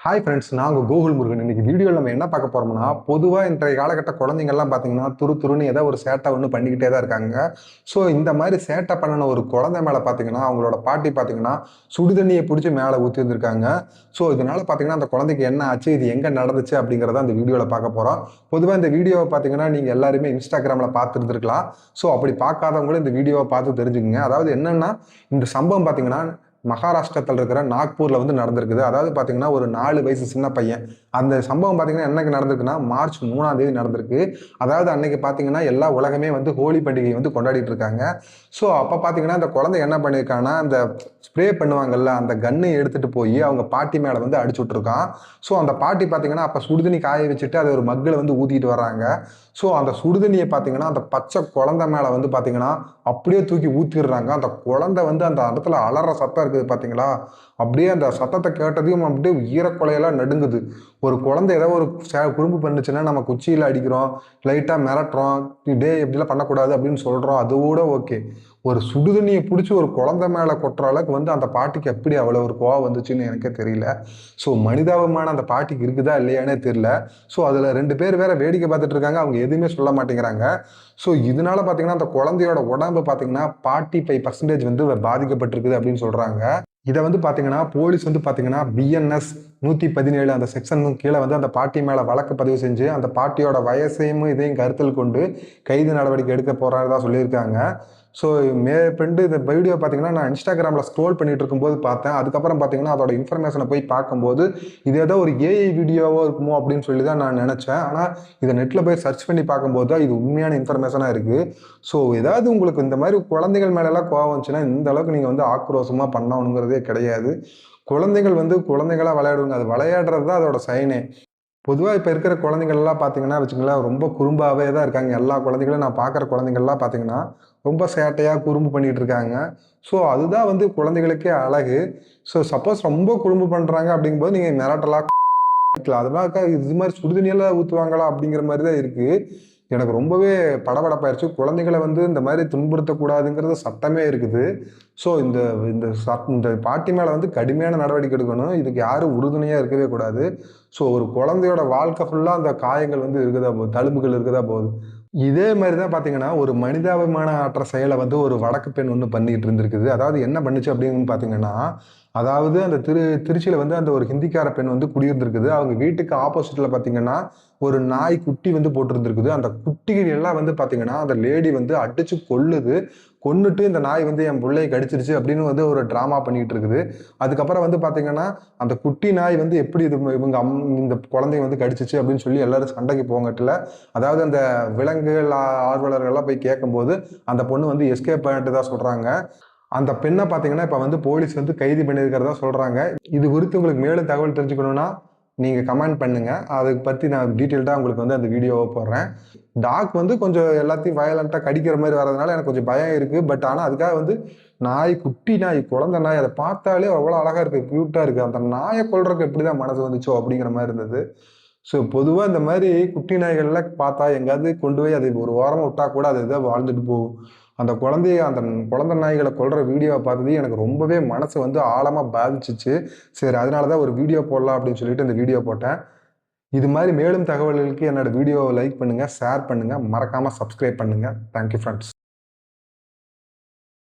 Hi friends, நான் உங்கள் கோகுல் முருகன். இன்னைக்கு வீடியோவில் நம்ம என்ன பார்க்க போறோம்னா, பொதுவாக இன்றைய காலகட்ட குழந்தைங்கள்லாம் பார்த்தீங்கன்னா துருன்னு ஏதோ ஒரு சேட்டை ஒன்று பண்ணிக்கிட்டே தான் இருக்காங்க. ஸோ இந்த மாதிரி சேட்டை பண்ணின ஒரு குழந்தை மேலே பார்த்தீங்கன்னா அவங்களோட பாட்டி பார்த்தீங்கன்னா சுடுதண்ணியை பிடிச்சி மேலே ஊற்றி வந்திருக்காங்க. ஸோ இதனால பார்த்தீங்கன்னா அந்த குழந்தைக்கு என்ன ஆச்சு, இது எங்கே நடந்துச்சு அப்படிங்கிறத அந்த வீடியோவில் பார்க்க போகிறோம். பொதுவாக இந்த வீடியோவை பார்த்தீங்கன்னா நீங்கள் எல்லாருமே இன்ஸ்டாகிராமில் பார்த்துருந்துருக்கலாம். ஸோ அப்படி பார்க்காதவங்களும் இந்த வீடியோவை பார்த்து தெரிஞ்சுக்கங்க. அதாவது என்னன்னா, இந்த சம்பவம் பார்த்தீங்கன்னா மகாராஷ்டிரத்தில் இருக்கிற நாக்பூர்ல வந்து நடந்திருக்குது. அதாவது பாத்தீங்கன்னா ஒரு 4 வயசு சின்ன பையன். அந்த சம்பவம் பாத்தீங்கன்னா என்னைக்கு நடந்திருக்குன்னா மார்ச் 3ஆம் தேதி நடந்திருக்கு. அதாவது அன்னைக்கு பாத்தீங்கன்னா எல்லா உலகமே வந்து ஹோலி பண்டிகை வந்து கொண்டாடிட்டு இருக்காங்க. ஸோ அப்ப பாத்தீங்கன்னா அந்த குழந்தை என்ன பண்ணியிருக்கான்னா, அந்த ஸ்ப்ரே பண்ணுவாங்கல்ல அந்த கன்னை எடுத்துட்டு போய் அவங்க பாட்டி மேல வந்து அடிச்சு விட்டுருக்கான். ஸோ அந்த பாட்டி பாத்தீங்கன்னா அப்ப சுடுதண்ணி காய வச்சுட்டு அதை ஒரு மக்கில் வந்து ஊத்திட்டு வர்றாங்க. ஸோ அந்த சுடுதண்ணியை பார்த்தீங்கன்னா அந்த பச்சை குழந்தை மேலே வந்து பார்த்தீங்கன்னா அப்படியே தூக்கி ஊற்றிடுறாங்க. அந்த குழந்தை வந்து அந்த இடத்துல அலற சத்தம் இருக்குது பார்த்தீங்களா, அப்படியே அந்த சத்தத்தை கேட்டதையும் அப்படியே ஈரக்குலையெல்லாம் நடுங்குது. ஒரு குழந்தை ஏதோ ஒரு குறும்பு பண்ணுச்சுன்னா நம்ம குச்சியில் அடிக்கிறோம், லைட்டாக மிரட்டுறோம், டே எப்படிலாம் பண்ணக்கூடாது அப்படின்னு சொல்கிறோம், அது கூட ஓகே. ஒரு சுடுதண்ணியை பிடிச்சி ஒரு குழந்தை மேலே கொட்டுற அளவுக்கு வந்து அந்த பாட்டிக்கு எப்படி அவ்வளோ ஒரு கோவம் வந்துச்சுன்னு எனக்கே தெரியல. ஸோ மனிதாபமான அந்த பாட்டிக்கு இருக்குதா இல்லையானே தெரியல. ஸோ அதில் 2 பேர் வேற வேடிக்கை பார்த்துட்டு இருக்காங்க, அவங்க எதுவுமே சொல்ல மாட்டேங்கிறாங்க. ஸோ இதனால பார்த்தீங்கன்னா அந்த குழந்தையோட உடம்பு பார்த்தீங்கன்னா 45% வந்து பாதிக்கப்பட்டிருக்குது அப்படின்னு சொல்றாங்க. இதை வந்து பார்த்தீங்கன்னா போலீஸ் வந்து பார்த்தீங்கன்னா பிஎன்எஸ் 117 அந்த செக்ஷன் கீழே வந்து அந்த பாட்டி மேலே வழக்கு பதிவு செஞ்சு அந்த பாட்டியோட வயசையும் இதையும் கருத்தில் கொண்டு கைது நடவடிக்கை எடுக்க போறாருதான் சொல்லியிருக்காங்க. ஸோ மேற்கொண்டு இந்த வீடியோ பார்த்தீங்கன்னா நான் இன்ஸ்டாகிராமில் ஸ்க்ரோல் பண்ணிட்டு இருக்கும்போது பார்த்தேன். அதுக்கப்புறம் பார்த்தீங்கன்னா அதோட இன்ஃபர்மேஷனை போய் பார்க்கும்போது இது ஏதோ ஒரு ஏஐ வீடியோவோ இருக்குமோ அப்படின்னு சொல்லி தான் நான் நினச்சேன். ஆனால் இதை நெட்டில் போய் சர்ச் பண்ணி பார்க்கும்போது தான் இது உண்மையான இன்ஃபர்மேஷனாக இருக்குது. ஸோ ஏதாவது உங்களுக்கு இந்த மாதிரி குழந்தைகள் மேலெல்லாம் கோவம் வந்துச்சுன்னா இந்த அளவுக்கு நீங்கள் வந்து ஆக்ரோஷமாக பண்ணணுங்கிறதே கிடையாது. குழந்தைகள் வந்து குழந்தைகளாக விளையாடுவாங்க, அது விளையாடுறது தான் அதோட சைனே. பொதுவாக இப்போ இருக்கிற குழந்தைங்கள்லாம் பார்த்தீங்கன்னா வச்சுங்களேன் ரொம்ப குறும்பாகவே தான் இருக்காங்க. எல்லா குழந்தைகளும் நான் பார்க்குற குழந்தைங்கள்லாம் பார்த்தீங்கன்னா ரொம்ப சேட்டையாக குறும்பு பண்ணிட்டு இருக்காங்க. ஸோ அதுதான் வந்து குழந்தைகளுக்கே அழகு. ஸோ சப்போஸ் ரொம்ப குறும்பு பண்ணுறாங்க அப்படிங்கும்போது நீங்கள் மிரட்டலாம், அதெல்லாம் இது மாதிரி சுடுதண்ணியெல்லாம் ஊற்றுவாங்களா அப்படிங்கிற மாதிரி தான் இருக்குது. எனக்கு ரொம்பவே படபடப்பாயிருச்சு. குழந்தைகளை வந்து இந்த மாதிரி துன்புறுத்தக்கூடாதுங்கிறது சட்டமே இருக்குது. ஸோ இந்த இந்த இந்த பாட்டி மேலே வந்து கடுமையான நடவடிக்கை எடுக்கணும். இதுக்கு யாரும் உறுதுணையாக இருக்கவே கூடாது. ஸோ ஒரு குழந்தையோட வாழ்க்கை ஃபுல்லாக அந்த காயங்கள் வந்து இருக்குதா போகுது, தழும்புகள் இருக்குதா போகுது. இதே மாதிரி தான் பார்த்தீங்கன்னா ஒரு மனிதாபிமான ஆற்ற செயலை வந்து ஒரு வடக்கு பெண் ஒன்று பண்ணிட்டு இருந்திருக்குது. அதாவது என்ன பண்ணுச்சு அப்படின்னு பார்த்தீங்கன்னா, அதாவது அந்த திருச்சியில் வந்து அந்த ஒரு ஹிந்திக்கார பெண் வந்து குடியிருந்திருக்குது. அவங்க வீட்டுக்கு ஆப்போசிட்ல பார்த்தீங்கன்னா ஒரு நாய் குட்டி வந்து போட்டிருந்திருக்குது. அந்த குட்டிகள் எல்லாம் வந்து பார்த்தீங்கன்னா அந்த லேடி வந்து அடிச்சு கொல்லுது. கொன்னுட்டு இந்த நாய் வந்து என் பிள்ளையை கடிச்சிருச்சு அப்படின்னு வந்து ஒரு ட்ராமா பண்ணிட்டு இருக்குது. அதுக்கப்புறம் வந்து பார்த்தீங்கன்னா அந்த குட்டி நாய் வந்து எப்படி இது இவங்க இந்த குழந்தைய வந்து கடிச்சிச்சு அப்படின்னு சொல்லி எல்லாரும் சண்டைக்கு போங்கட்டில், அதாவது அந்த விலங்குகள் ஆர்வலர்கள்லாம் போய் கேட்கும்போது அந்த பொண்ணு வந்து எஸ்கேப் பண்ணிட்டு தான் சொல்றாங்க. அந்த பெண்ணை பார்த்தீங்கன்னா இப்போ வந்து போலீஸ் வந்து கைது பண்ணியிருக்கிறதா சொல்றாங்க. இது குறித்து உங்களுக்கு மேலும் தகவல் தெரிஞ்சுக்கணும்னா நீங்க கமெண்ட் பண்ணுங்க. அதை பத்தி நான் டீட்டெயில்டாக உங்களுக்கு வந்து அந்த வீடியோவை போடுறேன். டாக் வந்து கொஞ்சம் எல்லாத்தையும் வயலண்டா கடிக்கிற மாதிரி வர்றதுனால எனக்கு கொஞ்சம் பயம் இருக்கு. பட் ஆனால் அதுக்காக வந்து நாய், குட்டி நாய், குழந்தை நாய், அதை பார்த்தாலே அவ்வளோ அழகா இருக்கு, கியூட்டா இருக்கு. அந்த நாயை கொல்றதுக்கு எப்படிதான் மனசு வந்துச்சோ அப்படிங்கிற மாதிரி இருந்தது. ஸோ பொதுவாக இந்த மாதிரி குட்டி நாய்கள்லாம் பார்த்தா எங்கேயாவது கொண்டு போய் அதை ஒரு ஓரமாக விட்டா கூட அது இதாக வாழ்ந்துட்டு போகும். அந்த குழந்தை நாய்களை கொல்ற வீடியோவை பார்த்தது எனக்கு ரொம்பவே மனசு வந்து ஆழமாக பாதிச்சிச்சு. சரி, அதனால தான் ஒரு வீடியோ போடலாம் அப்படின்னு சொல்லிட்டு இந்த வீடியோ போட்டேன். இது மாதிரி மேலும் தகவல்களுக்கு என்னோட வீடியோவை லைக் பண்ணுங்க, ஷேர் பண்ணுங்க, மறக்காம சப்ஸ்கிரைப் பண்ணுங்க. Thank you friends.